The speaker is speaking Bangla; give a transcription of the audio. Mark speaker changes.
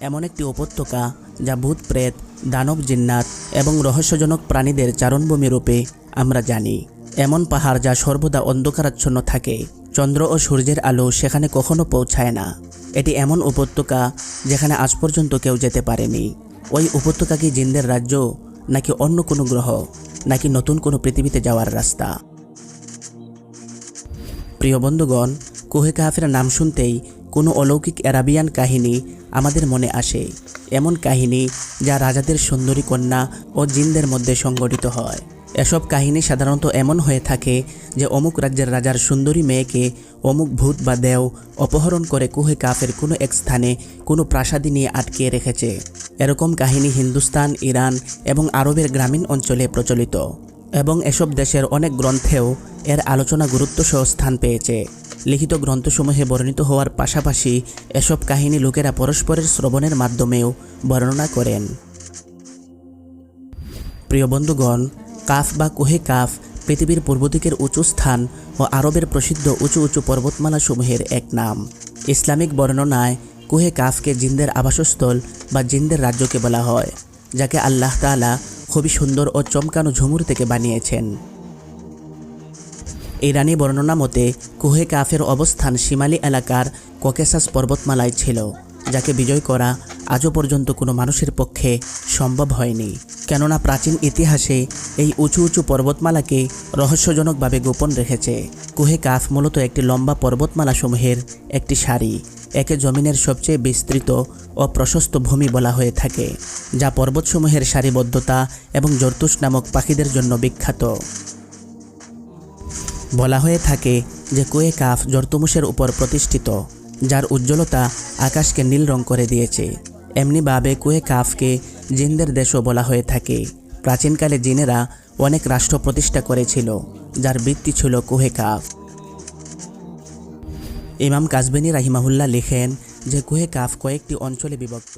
Speaker 1: এমন একটি উপত্যকা যা ভূত প্রেত, দানব জিন্নাত এবং রহস্যজনক প্রাণীদের চারণভূমি রূপে আমরা জানি। এমন পাহাড় যা সর্বদা অন্ধকারাচ্ছন্ন থাকে, চন্দ্র ও সূর্যের আলো সেখানে কখনো পৌঁছায় না। এটি এমন উপত্যকা যেখানে আজ পর্যন্ত কেউ যেতে পারেনি। ওই উপত্যকা কি জিনদের রাজ্য, নাকি অন্য কোনো গ্রহ, নাকি নতুন কোনো পৃথিবীতে যাওয়ার রাস্তা? প্রিয় বন্ধুগণ, কুহে কাহাফের নাম শুনতেই কোনো অলৌকিক অ্যারাবিয়ান কাহিনী আমাদের মনে আসে। এমন কাহিনী যা রাজাদের সুন্দরী কন্যা ও জিনদের মধ্যে সংঘটিত হয়। এসব কাহিনী সাধারণত এমন হয়ে থাকে যে অমুক রাজ্যের রাজার সুন্দরী মেয়েকে অমুক ভূত বা দেও অপহরণ করে কুহে কাফের কোনো এক স্থানে কোনো প্রাসাদে নিয়ে আটকে রেখেছে। এরকম কাহিনী হিন্দুস্তান, ইরান এবং আরবের গ্রামীণ অঞ্চলে প্রচলিত, এবং এসব দেশের অনেক গ্রন্থেও এর আলোচনা গুরুত্বসহ স্থান পেয়েছে। লিখিত গ্রন্থসমূহে বর্ণিত হওয়ার পাশাপাশি এসব কাহিনী লোকেরা পরস্পরের শ্রবণের মাধ্যমেও বর্ণনা করেন। প্রিয় বন্ধুগণ, কাফ বা কুহে কাফ পৃথিবীর পূর্ব দিকের উঁচু স্থান ও আরবের প্রসিদ্ধ উঁচু উঁচু পর্বতমালাসমূহের এক নাম। ইসলামিক বর্ণনায় কুহে কাফকে জিনদের আবাসস্থল বা জিনদের রাজ্যকে বলা হয়, যাকে আল্লাহ তাআলা খুবই সুন্দর ও চমকানো ঝুমুর থেকে বানিয়েছেন। ইরানি বর্ণনা মতে কুহে কাফের অবস্থান শিমালি এলাকার ককেসাস পর্বতমালায় ছিল, যাকে বিজয় করা আজও পর্যন্ত কোনো মানুষের পক্ষে সম্ভব হয়নি। কেননা প্রাচীন ইতিহাসে এই উঁচু উঁচু পর্বতমালাকে রহস্যজনকভাবে গোপন রেখেছে। কুহে কাফ মূলত একটি লম্বা পর্বতমালাসমূহের একটি সারি। একে জমিনের সবচেয়ে বিস্তৃত ও প্রশস্ত ভূমি বলা হয়ে থাকে, যা পর্বতসমূহের সারিবদ্ধতা এবং জরতুশ নামক পাখিদের জন্য বিখ্যাত। বলা হয়ে থাকে যে কুহে কাফ জরতুমুশের উপর প্রতিষ্ঠিত, যার উজ্জ্বলতা আকাশকে নীল রং করে দিয়েছে। এমনিভাবে কুহে কাফকে জিনদের দেশও বলা হয়ে থাকে। প্রাচীনকালে জিনেরা অনেক রাষ্ট্র প্রতিষ্ঠা করেছিল, যার ভিত্তি ছিল কুহে কাফ। ইমাম কাজবিনী রাহিমাহুল্লাহ লিখেন যে কুহে কাফ কয়েকটি অঞ্চলে বিভক্ত।